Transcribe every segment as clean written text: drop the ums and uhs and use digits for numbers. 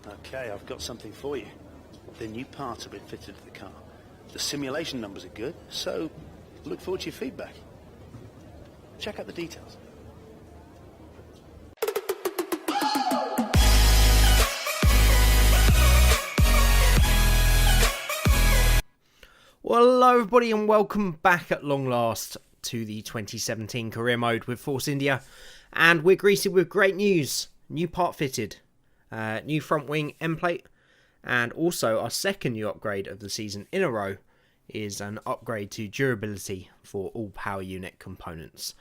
Okay, I've got something for you. The new parts have been fitted to the car. The simulation numbers are good, so look forward to your feedback. Check out the details. Well, hello everybody and welcome back at long last to the 2017 career mode with Force India, and we're greeted with great news. New part fitted, new front wing end plate, and also our second new upgrade of the season in a row is an upgrade to durability for all power unit components.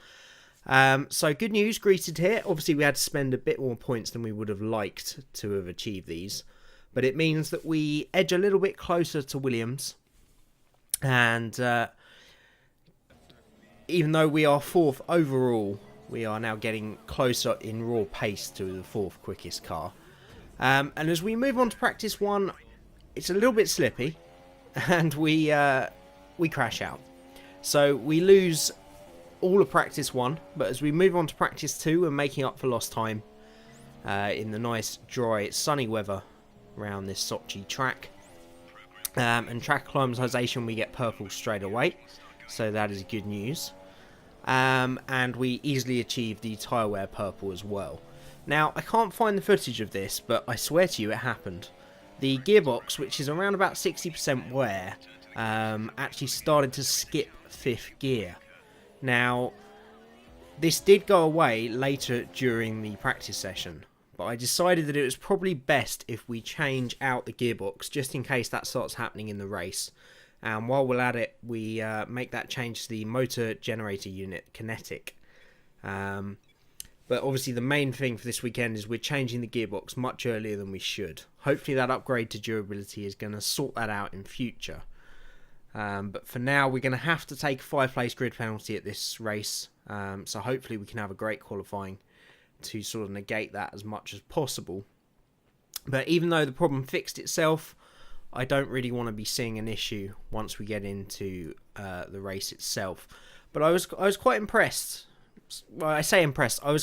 So good news greeted here. Obviously we had to spend a bit more points than we would have liked to have achieved these, but it means that we edge a little bit closer to Williams. And even though we are fourth overall, we are now getting closer in raw pace to the fourth quickest car. And as we move on to practice one, it's a little bit slippy, and we crash out. So we lose all of practice one, but as we move on to practice two, we're making up for lost time in the nice, dry, sunny weather around this Sochi track. And track acclimatization, we get purple straight away, so that is good news. And we easily achieve the tyre wear purple as well. Now, I can't find the footage of this, but I swear to you it happened. The gearbox, which is around about 60% wear, actually started to skip fifth gear. Now, this did go away later during the practice session, but I decided that it was probably best if we change out the gearbox, just in case that starts happening in the race. And while we're at it, we make that change to the motor generator unit kinetic. But obviously the main thing for this weekend is we're changing the gearbox much earlier than we should. Hopefully that upgrade to durability is going to sort that out in future. But for now, we're going to have to take a 5-place grid penalty at this race. So hopefully we can have a great qualifying to sort of negate that as much as possible. But even though the problem fixed itself, I don't really want to be seeing an issue once we get into the race itself. But I was quite impressed. Well, I say impressed. I'm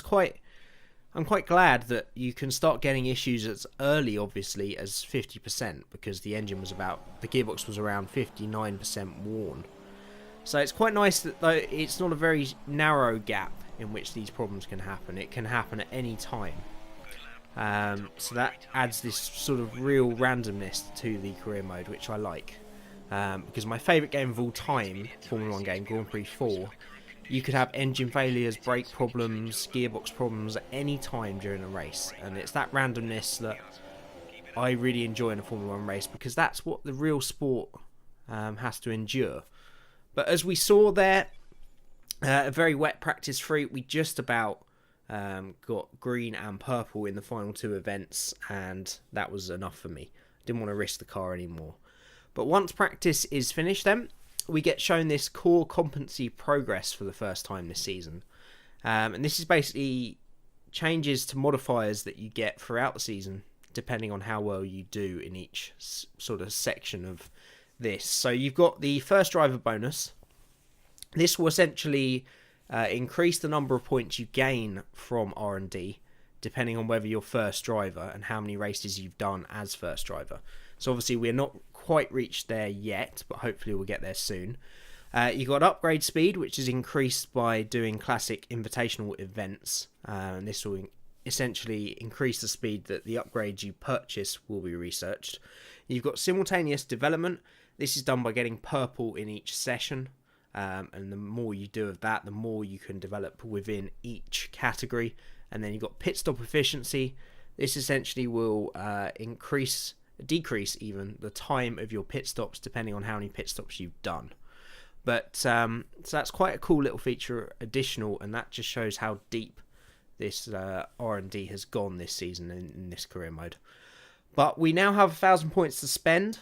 quite glad that you can start getting issues as early, obviously, as 50%, because the gearbox was around 59% worn. So it's quite nice that though it's not a very narrow gap in which these problems can happen. It can happen at any time. So that adds this sort of real randomness to the career mode, which I like. Because my favourite game of all time, Formula 1 game, Grand Prix 4, you could have engine failures, brake problems, gearbox problems at any time during a race. And it's that randomness that I really enjoy in a Formula 1 race, because that's what the real sport has to endure. But as we saw there, a very wet practice 3, we just about got green and purple in the final 2 events, and that was enough for me. Didn't want to risk the car anymore. But once practice is finished then, we get shown this core competency progress for the first time this season. And this is basically changes to modifiers that you get throughout the season, depending on how well you do in each sort of section of this. So you've got the first driver bonus. This will essentially increase the number of points you gain from R&D, depending on whether you're first driver and how many races you've done as first driver. So obviously we're not quite reached there yet, but hopefully we'll get there soon. You've got upgrade speed, which is increased by doing classic invitational events. And this will essentially increase the speed that the upgrades you purchase will be researched. You've got simultaneous development. This is done by getting purple in each session. And the more you do of that, the more you can develop within each category. And then you've got pit stop efficiency. This essentially will decrease even the time of your pit stops, depending on how many pit stops you've done. But so that's quite a cool little feature additional, and that just shows how deep this R&D has gone this season in this career mode. But we now have 1,000 points to spend,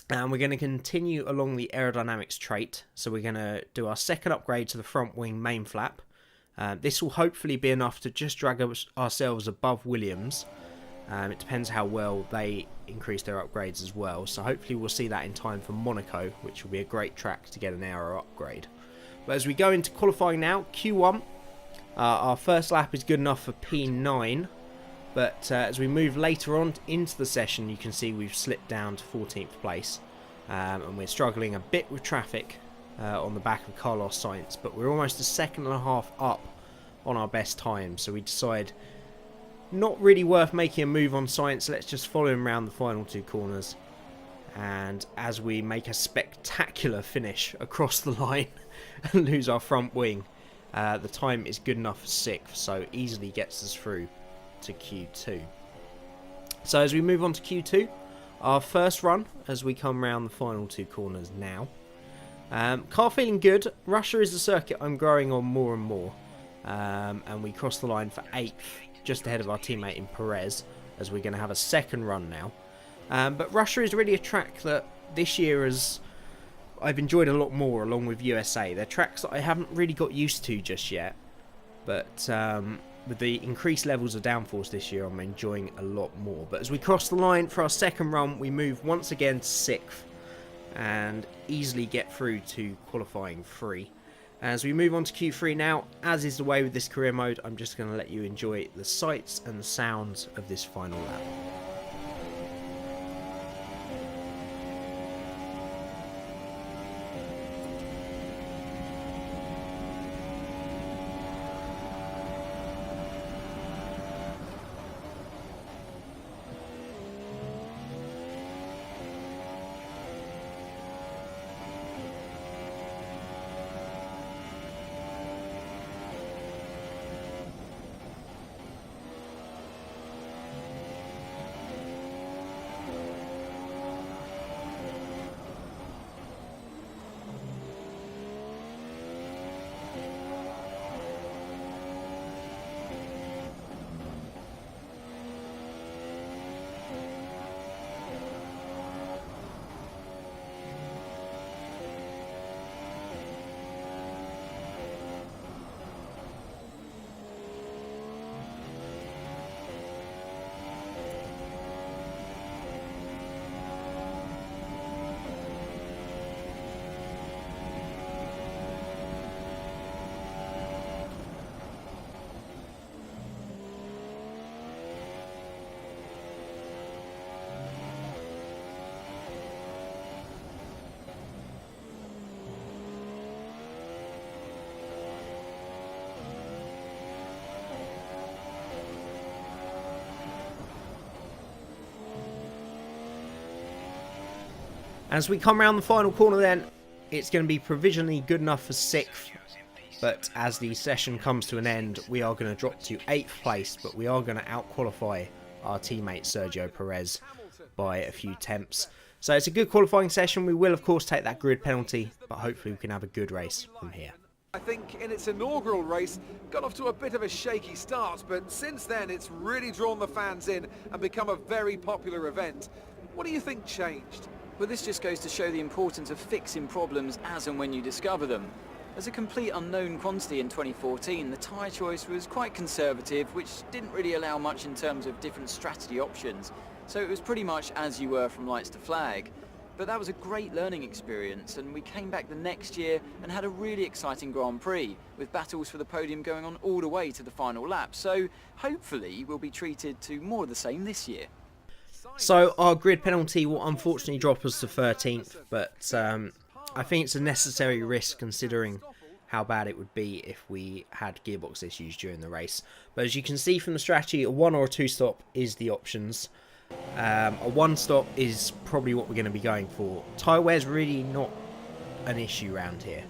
and we're going to continue along the aerodynamics trait. So we're going to do our second upgrade to the front wing main flap. This will hopefully be enough to just drag ourselves above Williams. It depends how well they increase their upgrades as well. So hopefully we'll see that in time for Monaco, which will be a great track to get an aero upgrade. But as we go into qualifying now, Q1, our first lap is good enough for P9. But as we move later on into the session, you can see we've slipped down to 14th place. And we're struggling a bit with traffic on the back of Carlos Sainz. But we're almost a second and a half up on our best time. So we decide not really worth making a move on Sainz. Let's just follow him around the final 2 corners. And as we make a spectacular finish across the line and lose our front wing, the time is good enough for 6th. So easily gets us through to Q2. So as we move on to Q2, our first run as we come round the final 2 corners now. Car feeling good. Russia is the circuit I'm growing on more and more. And we cross the line for 8th, just ahead of our teammate in Perez, as we're going to have a second run now. But Russia is really a track that this year I've enjoyed a lot more, along with USA. They're tracks that I haven't really got used to just yet. But with the increased levels of downforce this year, I'm enjoying a lot more. But as we cross the line for our second run, we move once again to 6th and easily get through to qualifying 3. As we move on to Q3 now, as is the way with this career mode, I'm just going to let you enjoy the sights and the sounds of this final lap. As we come around the final corner then, it's going to be provisionally good enough for 6th, but as the session comes to an end, we are going to drop to 8th place, but we are going to out-qualify our teammate Sergio Perez by a few tenths. So it's a good qualifying session. We will of course take that grid penalty, but hopefully we can have a good race from here. I think in its inaugural race, got off to a bit of a shaky start, but since then it's really drawn the fans in and become a very popular event. What do you think changed? Well, this just goes to show the importance of fixing problems as and when you discover them. As a complete unknown quantity in 2014, the tyre choice was quite conservative, which didn't really allow much in terms of different strategy options. So it was pretty much as you were from lights to flag. But that was a great learning experience, and we came back the next year and had a really exciting Grand Prix, with battles for the podium going on all the way to the final lap. So hopefully we'll be treated to more of the same this year. So our grid penalty will unfortunately drop us to 13th, but I think it's a necessary risk considering how bad it would be if we had gearbox issues during the race. But as you can see from the strategy, a 1 or a 2 stop is the options. A 1 stop is probably what we're going to be going for. Tyre wear is really not an issue around here.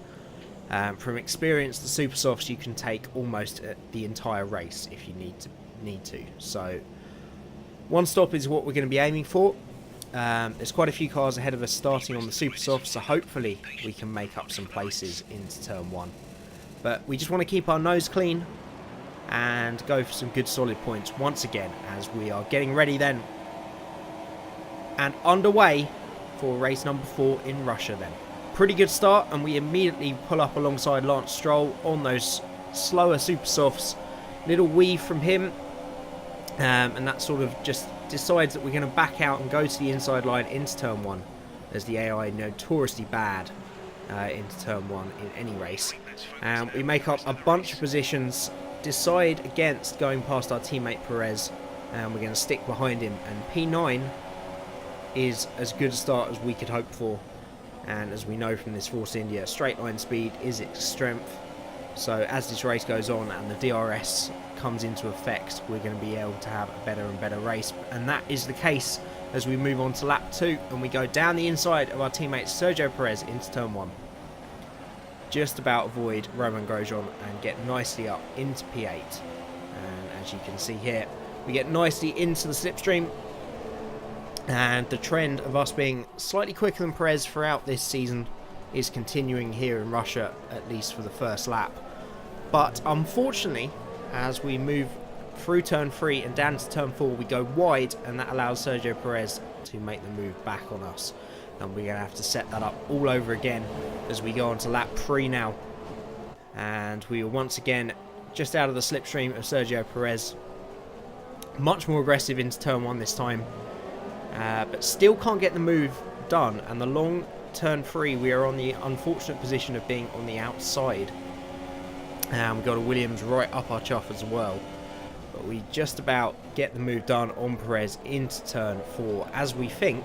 From experience, the super softs you can take almost the entire race if you need to. So 1 stop is what we're going to be aiming for. There's quite a few cars ahead of us starting on the super soft, so hopefully we can make up some places into turn 1. But we just want to keep our nose clean and go for some good solid points once again as we are getting ready then and underway for race number 4 in Russia then. Pretty good start, and we immediately pull up alongside Lance Stroll on those slower super softs. Little weave from him. And that sort of just decides that we're going to back out and go to the inside line into turn 1, as the AI notoriously bad into turn 1 in any race. We make up a bunch of positions, decide against going past our teammate Perez, and we're going to stick behind him, and P9 is as good a start as we could hope for, and as we know from this Force India, straight line speed is its strength. So as this race goes on and the DRS comes into effect, we're going to be able to have a better and better race, and that is the case as we move on to lap 2 and we go down the inside of our teammate Sergio Perez into turn 1. Just about avoid Romain Grosjean and get nicely up into P8, and as you can see here, we get nicely into the slipstream, and the trend of us being slightly quicker than Perez throughout this season is continuing here in Russia, at least for the first lap. But unfortunately, as we move through turn 3 and down to turn 4, we go wide, and that allows Sergio Perez to make the move back on us, and we're going to have to set that up all over again as we go on to lap 3 now. And we are once again just out of the slipstream of Sergio Perez, much more aggressive into turn 1 this time, but still can't get the move done, and the long turn 3 we are on the unfortunate position of being on the outside, and we've got a Williams right up our chuff as well. But we just about get the move done on Perez into turn 4 as we think,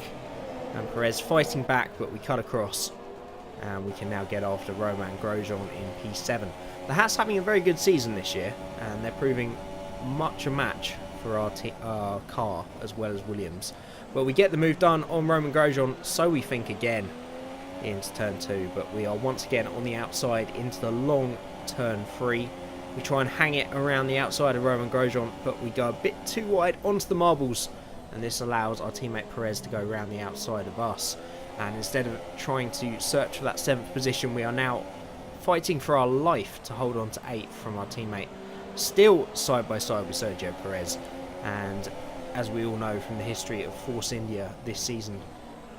and Perez fighting back, but we cut across and we can now get after Romain Grosjean in P7. The Hat's having a very good season this year, and they're proving much a match for our car as well as Williams. But we get the move done on Romain Grosjean, so we think again into turn 2, but we are once again on the outside into the long turn 3. We try and hang it around the outside of Romain Grosjean, but we go a bit too wide onto the marbles, and this allows our teammate Perez to go around the outside of us. And instead of trying to search for that 7th position, we are now fighting for our life to hold on to 8th from our teammate, still side by side with Sergio Perez. And as we all know from the history of Force India this season,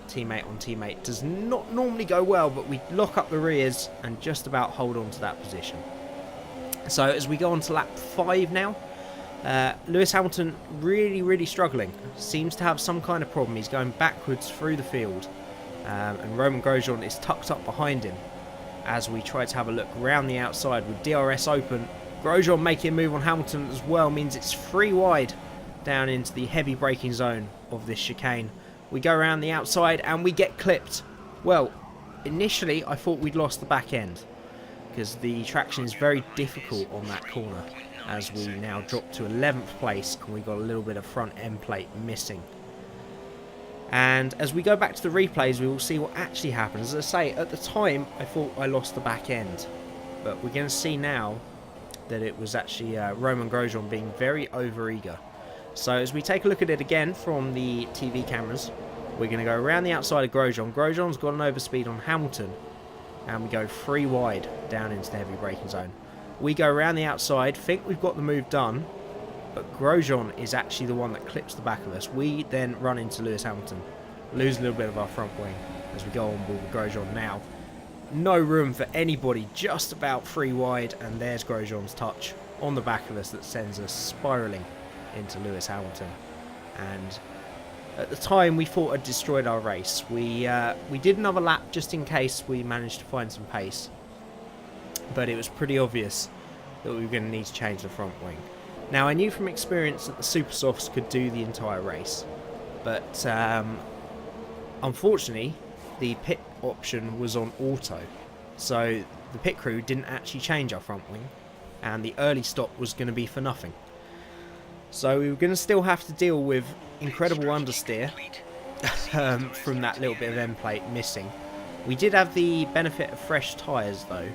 teammate on teammate does not normally go well, but we lock up the rears and just about hold on to that position. So as we go on to lap 5 now, Lewis Hamilton really struggling, seems to have some kind of problem. He's going backwards through the field, and Romain Grosjean is tucked up behind him as we try to have a look around the outside with DRS open. Grosjean making a move on Hamilton as well means it's 3 wide down into the heavy braking zone of this chicane. We go around the outside and we get clipped. Well, initially I thought we'd lost the back end, because the traction is very difficult on that corner, as we now drop to 11th place and we got a little bit of front end plate missing. And as we go back to the replays, we will see what actually happened. As I say, at the time I thought I lost the back end, but we're going to see now that it was actually Romain Grosjean being very overeager. So as we take a look at it again from the TV cameras, we're going to go around the outside of Grosjean. Grosjean's got an overspeed on Hamilton, and we go 3 wide down into the heavy braking zone. We go around the outside, think we've got the move done, but Grosjean is actually the one that clips the back of us. We then run into Lewis Hamilton, lose a little bit of our front wing as we go on with Grosjean now. No room for anybody, just about 3 wide, and there's Grosjean's touch on the back of us that sends us spiralling into Lewis Hamilton. And at the time we thought I'd destroyed our race. We did another lap just in case we managed to find some pace, but it was pretty obvious that we were going to need to change the front wing. Now, I knew from experience that the super softs could do the entire race, but unfortunately the pit option was on auto, so the pit crew didn't actually change our front wing, and the early stop was going to be for nothing. So we were going to still have to deal with incredible understeer from that little bit of end plate missing. We did have the benefit of fresh tyres though,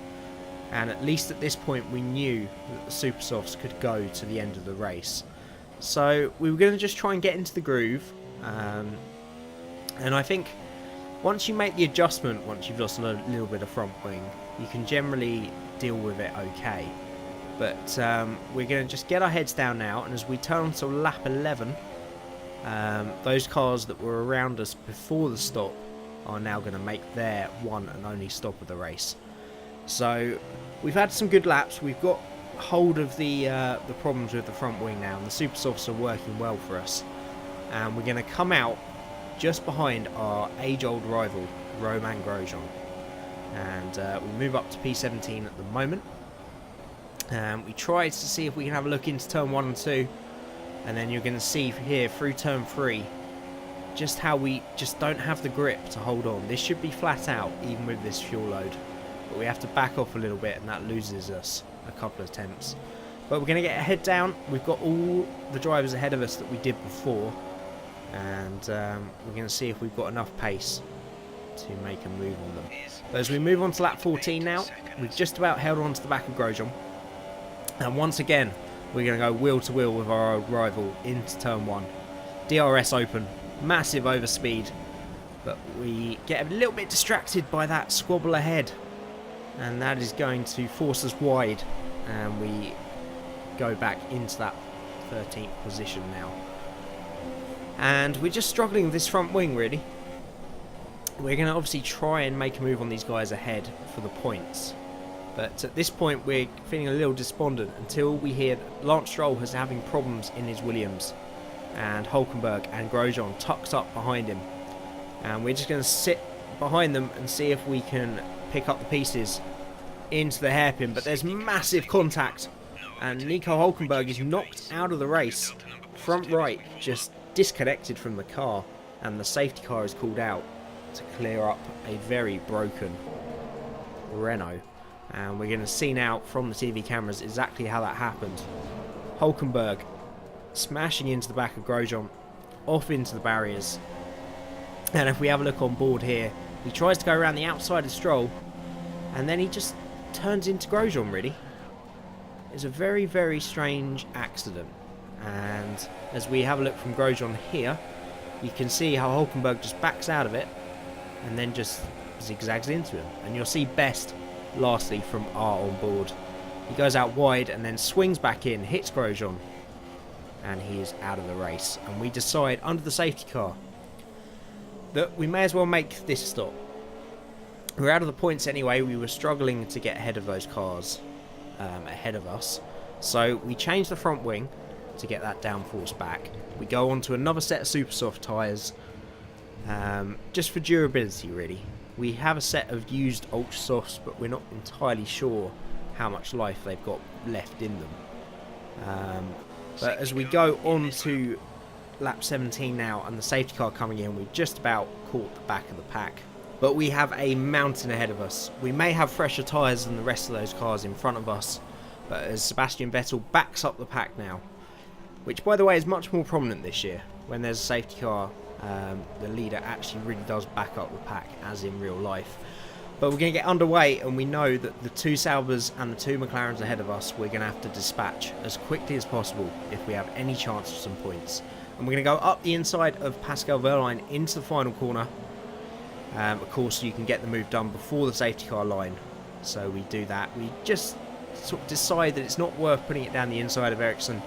and at least at this point we knew that the super softs could go to the end of the race. So we were going to just try and get into the groove, and I think once you make the adjustment, once you've lost a little bit of front wing, you can generally deal with it okay. But we're going to just get our heads down now, and as we turn on to lap 11, those cars that were around us before the stop are now going to make their one and only stop of the race. So we've had some good laps, we've got hold of the problems with the front wing now, and the super softs are working well for us. And we're going to come out just behind our age-old rival, Romain Grosjean. And we move up to P17 at the moment. We try to see if we can have a look into turn 1 and 2, And then you're going to see here through turn 3 just how we just don't have the grip to hold on. This should be flat out even with this fuel load, but we have to back off a little bit, and that loses us a couple of attempts. But we're going to get a head down. We've got all the drivers ahead of us that we did before, and we're going to see if we've got enough pace to make a move on them. But as we move on to lap 14 now, we've just about held on to the back of Grosjean, and once again we're going to go wheel to wheel with our old rival into turn 1. DRS open, massive overspeed, but we get a little bit distracted by that squabble ahead, and that is going to force us wide, and we go back into that 13th position now. And we're just struggling with this front wing, really. We're going to obviously try and make a move on these guys ahead for the points, but at this point we're feeling a little despondent until we hear Lance Stroll is having problems in his Williams, and Hulkenberg and Grosjean tucked up behind him, and we're just going to sit behind them and see if we can pick up the pieces into the hairpin. But there's massive contact, and Nico Hulkenberg is knocked out of the race, front right, just disconnected from the car, and the safety car is called out to clear up a very broken Renault. And we're going to see now from the TV cameras exactly how that happened. Hulkenberg smashing into the back of Grosjean, off into the barriers, and if we have a look on board here, he tries to go around the outside of Stroll, and then he just turns into Grosjean, really. It's a very, very strange accident, and as we have a look from Grosjean here, you can see how Hulkenberg just backs out of it and then just zigzags into him. And you'll see Best lastly from R on board. He goes out wide and then swings back in, hits Grosjean, and he is out of the race. And we decide under the safety car that we may as well make this stop. We're out of the points anyway. We were struggling to get ahead of those cars ahead of us, so we changed the front wing to get that downforce back. We go on to another set of super soft tyres, just for durability, really. We have a set of used ultra softs, but we're not entirely sure how much life they've got left in them. But as we go on to lap 17 now, and the safety car coming in, we've just about caught the back of the pack. But we have a mountain ahead of us. We may have fresher tyres than the rest of those cars in front of us, but as Sebastian Vettel backs up the pack now, which by the way is much more prominent this year, when there's a safety car, the leader actually really does back up the pack, as in real life. But we're going to get underway, and we know that the 2 Saubers and the 2 McLarens ahead of us, we're going to have to dispatch as quickly as possible if we have any chance of some points. And we're going to go up the inside of Pascal Wehrlein into the final corner. Of course, you can get the move done before the safety car line, so we do that. We just sort of decide that it's not worth putting it down the inside of Ericsson.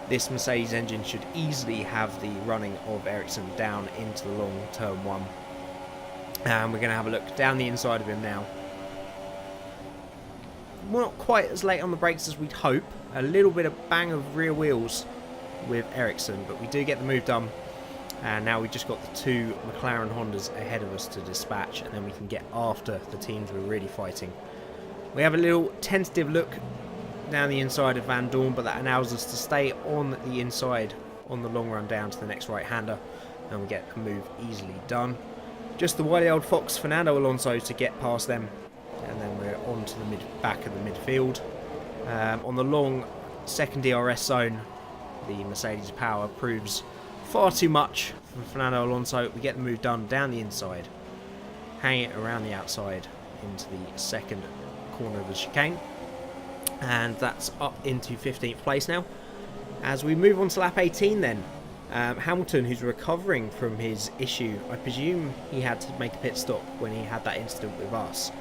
This Mercedes engine should easily have the running of Ericsson down into the long turn 1. And we're going to have a look down the inside of him now. We're not quite as late on the brakes as we'd hope. A little bit of bang of rear wheels with Ericsson, but we do get the move done. And now we've just got the 2 McLaren Hondas ahead of us to dispatch, and then we can get after the teams we're really fighting. We have a little tentative look down the inside of Van Dorn, but that allows us to stay on the inside on the long run down to the next right-hander, and we get a move easily done. Just the wily old fox Fernando Alonso to get past them, and then we're on to the back of the midfield. On the long second DRS zone, the Mercedes power proves far too much for Fernando Alonso. We get the move done down the inside, hang it around the outside into the second corner of the chicane, and that's up into 15th place now. As we move on to lap 18 then, Hamilton, who's recovering from his issue, I presume he had to make a pit stop when he had that incident with us,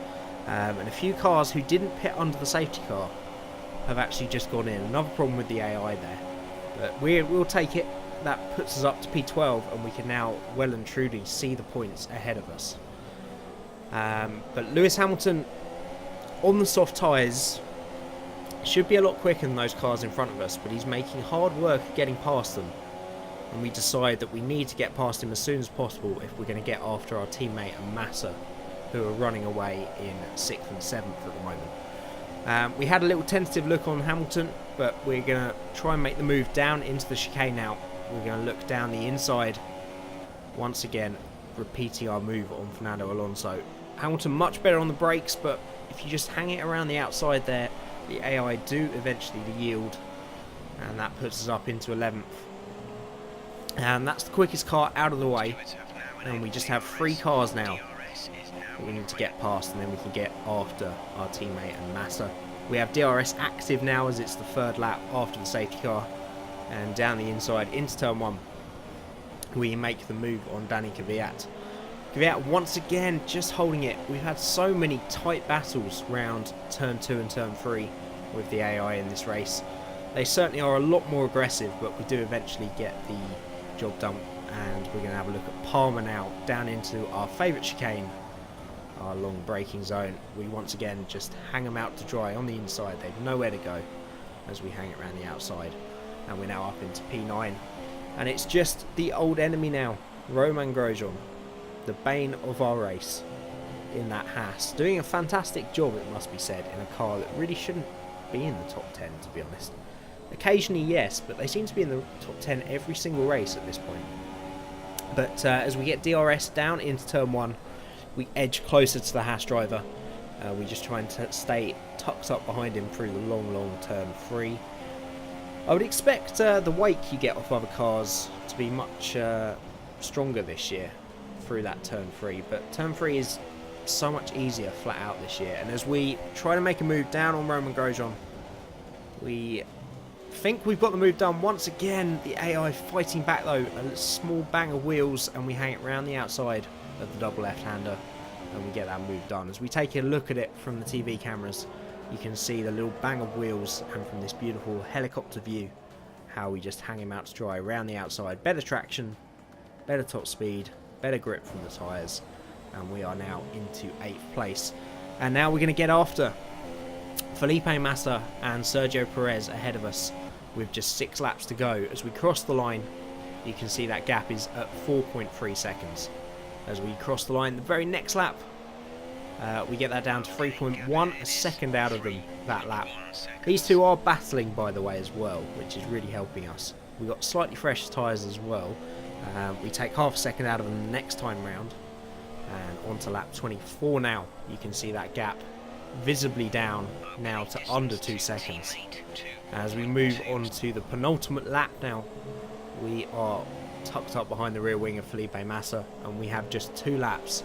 and a few cars who didn't pit under the safety car have actually just gone in. Another problem with the AI there, but we'll take it. That puts us up to P12, and we can now well and truly see the points ahead of us. But Lewis Hamilton on the soft tyres should be a lot quicker than those cars in front of us, but he's making hard work getting past them, and we decide that we need to get past him as soon as possible if we're going to get after our teammate and Massa, who are running away in 6th and 7th at the moment. We had a little tentative look on Hamilton, but we're going to try and make the move down into the chicane now. We're going to look down the inside. Once again, repeating our move on Fernando Alonso. Hamilton much better on the brakes, but if you just hang it around the outside there, the AI do eventually yield. And that puts us up into 11th. And that's the quickest car out of the way. And we just have 3 cars now that we need to get past, and then we can get after our teammate and Massa. We have DRS active now as it's the 3rd lap after the safety car. And down the inside into turn 1, we make the move on Danny Kvyat. Kvyat once again just holding it. We've had so many tight battles round turn 2 and turn 3 with the AI in this race. They certainly are a lot more aggressive, but we do eventually get the job done. And we're going to have a look at Palmer now, down into our favourite chicane, our long braking zone. We once again just hang them out to dry on the inside. They've nowhere to go as we hang it around the outside. And we're now up into P9. And it's just the old enemy now, Romain Grosjean, the bane of our race in that Haas. Doing a fantastic job, it must be said, in a car that really shouldn't be in the top 10, to be honest. Occasionally, yes, but they seem to be in the top 10 every single race at this point. But as we get DRS down into turn 1, we edge closer to the Haas driver. We just try and stay tucked up behind him through the long turn 3. I would expect the wake you get off other cars to be much stronger this year through that turn 3, but turn 3 is so much easier flat out this year. And as we try to make a move down on Romain Grosjean, we think we've got the move done. Once again, the AI fighting back though, a small bang of wheels, and we hang it round the outside of the double left-hander, and we get that move done. As we take a look at it from the TV cameras, you can see the little bang of wheels, and from this beautiful helicopter view, how we just hang him out to dry around the outside. Better traction, better top speed, better grip from the tyres, and we are now into 8th place. And now we're going to get after Felipe Massa and Sergio Perez ahead of us with just 6 laps to go. As we cross the line, you can see that gap is at 4.3 seconds. As we cross the line the very next lap, we get that down to 3.1, a second out of them that lap. These two are battling, by the way, as well, which is really helping us. We've got slightly fresh tyres as well. We take half a second out of them the next time round. And on to lap 24 now. You can see that gap visibly down now to under 2 seconds. As we move on to the penultimate lap now, we are tucked up behind the rear wing of Felipe Massa, and we have just 2 laps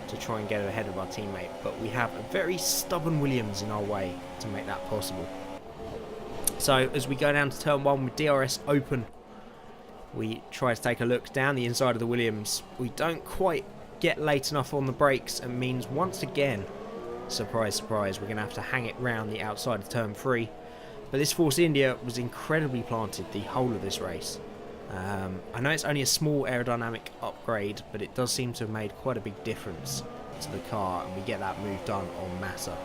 to try and get ahead of our teammate, but we have a very stubborn Williams in our way to make that possible. So as we go down to turn 1 with DRS open, we try to take a look down the inside of the Williams. We don't quite get late enough on the brakes, and means once again, surprise surprise, we're going to have to hang it round the outside of turn 3. But this Force India was incredibly planted the whole of this race. I know it's only a small aerodynamic upgrade, but it does seem to have made quite a big difference to the car, and we get that move done on Massa.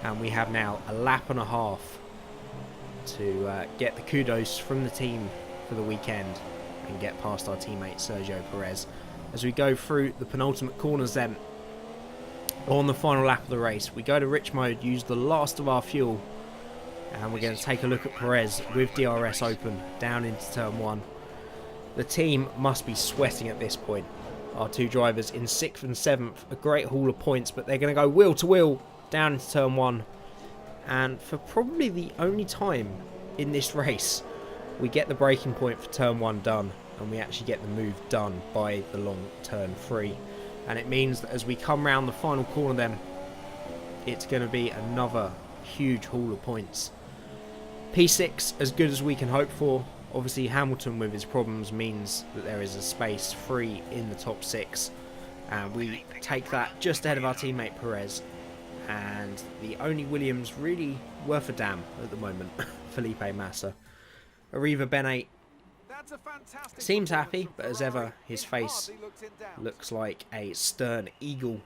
And we have now a lap and a half to get the kudos from the team for the weekend and get past our teammate Sergio Perez. As we go through the penultimate corners then, on the final lap of the race, we go to rich mode, use the last of our fuel, and we're going to take a look at Perez with DRS open down into turn 1. The team must be sweating at this point. Our 2 drivers in 6th and 7th, a great haul of points, but they're going to go wheel to wheel down into turn 1. And for probably the only time in this race, we get the braking point for turn 1 done, and we actually get the move done by the long turn 3. And it means that as we come round the final corner then, it's going to be another huge haul of points. P6 as good as we can hope for. Obviously Hamilton with his problems means that there is a space free in the top 6, and we take that just ahead of our teammate Perez. And the only Williams really worth a damn at the moment, Felipe Massa. Arriva Bene seems happy, but as ever his face looks like a stern eagle,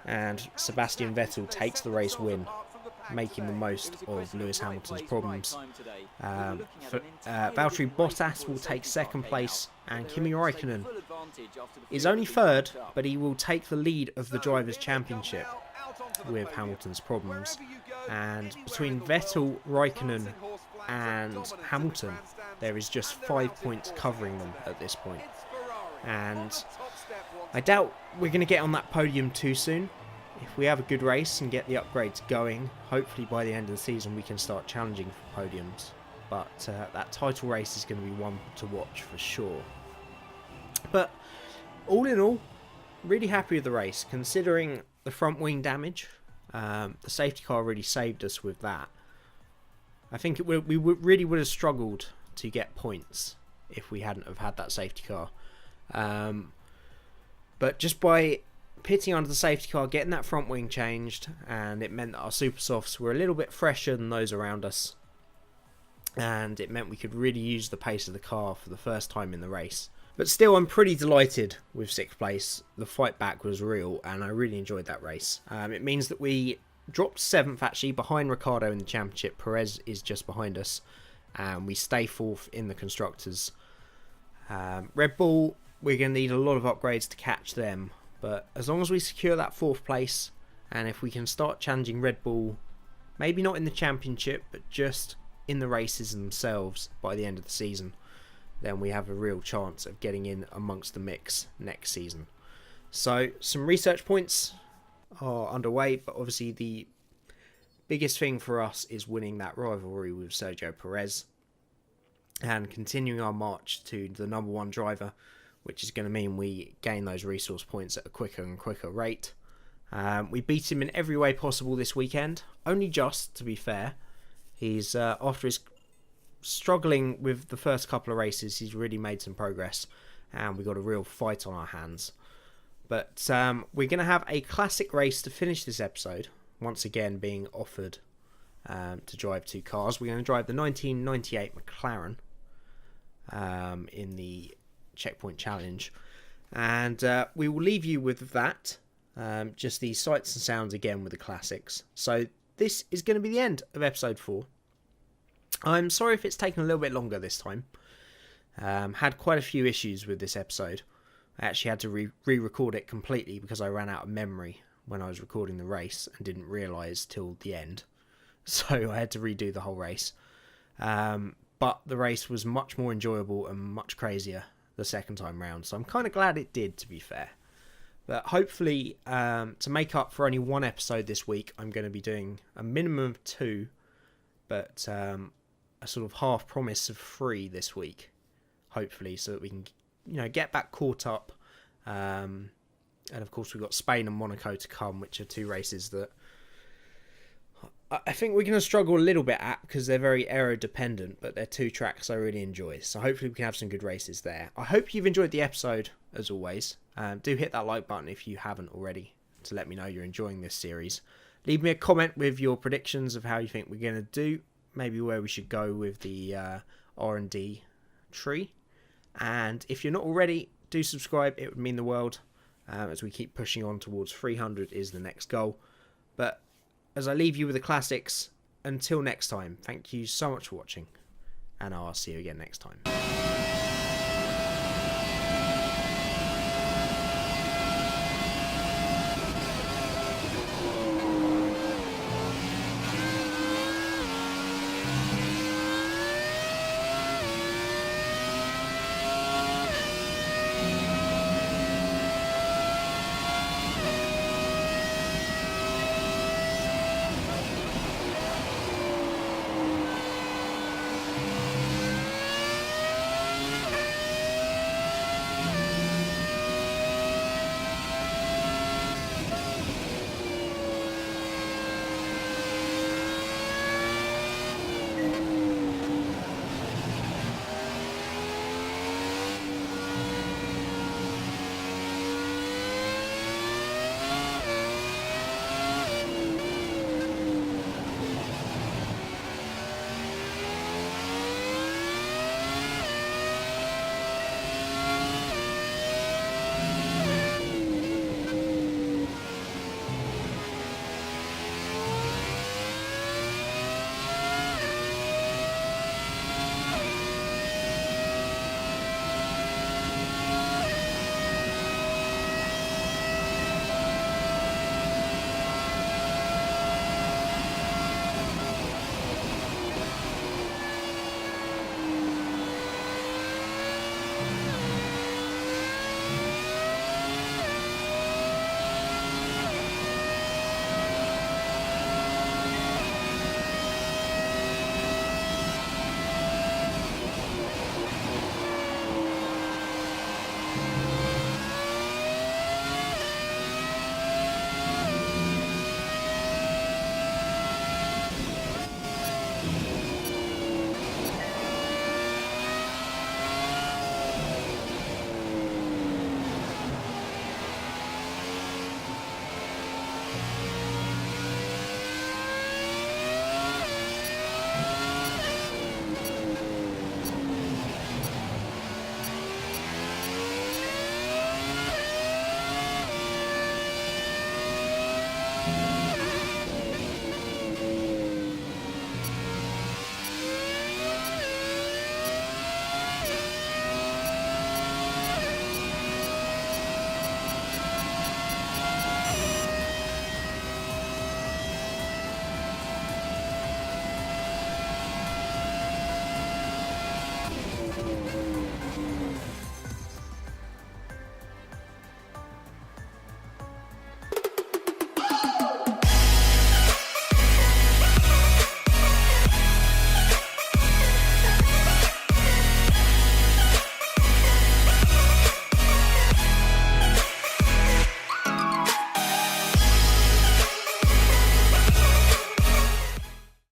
and Sebastian Vettel takes the race win, making the most of Lewis Hamilton's problems. Valtteri Bottas will take 2nd place, and Kimi Räikkönen is only 3rd, but he will take the lead of the Drivers' Championship. with Hamilton's problems. And between Vettel, Raikkonen and Hamilton, there is just 5 points covering them at this point. And I doubt we're going to get on that podium too soon. If we have a good race and get the upgrades going, hopefully by the end of the season we can start challenging for podiums. But that title race is going to be one to watch for sure. But all in all, really happy with the race, considering the front wing damage. The safety car really saved us with that. I think we really would have struggled to get points if we hadn't have had that safety car. But just by pitting under the safety car, getting that front wing changed, and it meant that our super softs were a little bit fresher than those around us, and it meant we could really use the pace of the car for the first time in the race. But still, I'm pretty delighted with 6th place. The fight back was real, and I really enjoyed that race. It means that we dropped 7th actually, behind Ricciardo in the championship. Perez is just behind us, and we stay 4th in the constructors. Red Bull, we're going to need a lot of upgrades to catch them, but as long as we secure that 4th place, and if we can start challenging Red Bull, maybe not in the championship, but just in the races themselves by the end of the season, then we have a real chance of getting in amongst the mix next season. So some research points are underway, but obviously the biggest thing for us is winning that rivalry with Sergio Perez and continuing our march to the number 1 driver, which is going to mean we gain those resource points at a quicker and quicker rate. We beat him in every way possible this weekend, only just, to be fair. He's after his struggling with the first couple of races, he's really made some progress, and we got a real fight on our hands. But we're going to have a classic race to finish this episode, once again being offered to drive 2 cars. We're going to drive the 1998 McLaren in the Checkpoint Challenge, and we will leave you with that, just the sights and sounds again with the classics. So this is going to be the end of episode 4. I'm sorry if it's taken a little bit longer this time. Had quite a few issues with this episode. I actually had to re-record it completely because I ran out of memory when I was recording the race and didn't realise till the end. So I had to redo the whole race. But the race was much more enjoyable and much crazier the second time round. So I'm kind of glad it did, to be fair. But hopefully, to make up for only 1 episode this week, I'm going to be doing a minimum of 2, but a sort of half promise of 3 this week, hopefully, so that we can, get back caught up. And of course, we've got Spain and Monaco to come, which are 2 races that I think we're going to struggle a little bit at because they're very aero dependent, but they're 2 tracks I really enjoy. So hopefully we can have some good races there. I hope you've enjoyed the episode, as always. Do hit that like button if you haven't already to let me know you're enjoying this series. Leave me a comment with your predictions of how you think we're going to do. Maybe where we should go with the R&D tree. And if you're not already, do subscribe. It would mean the world as we keep pushing on towards 300 is the next goal. But as I leave you with the classics, until next time, thank you so much for watching, and I'll see you again next time.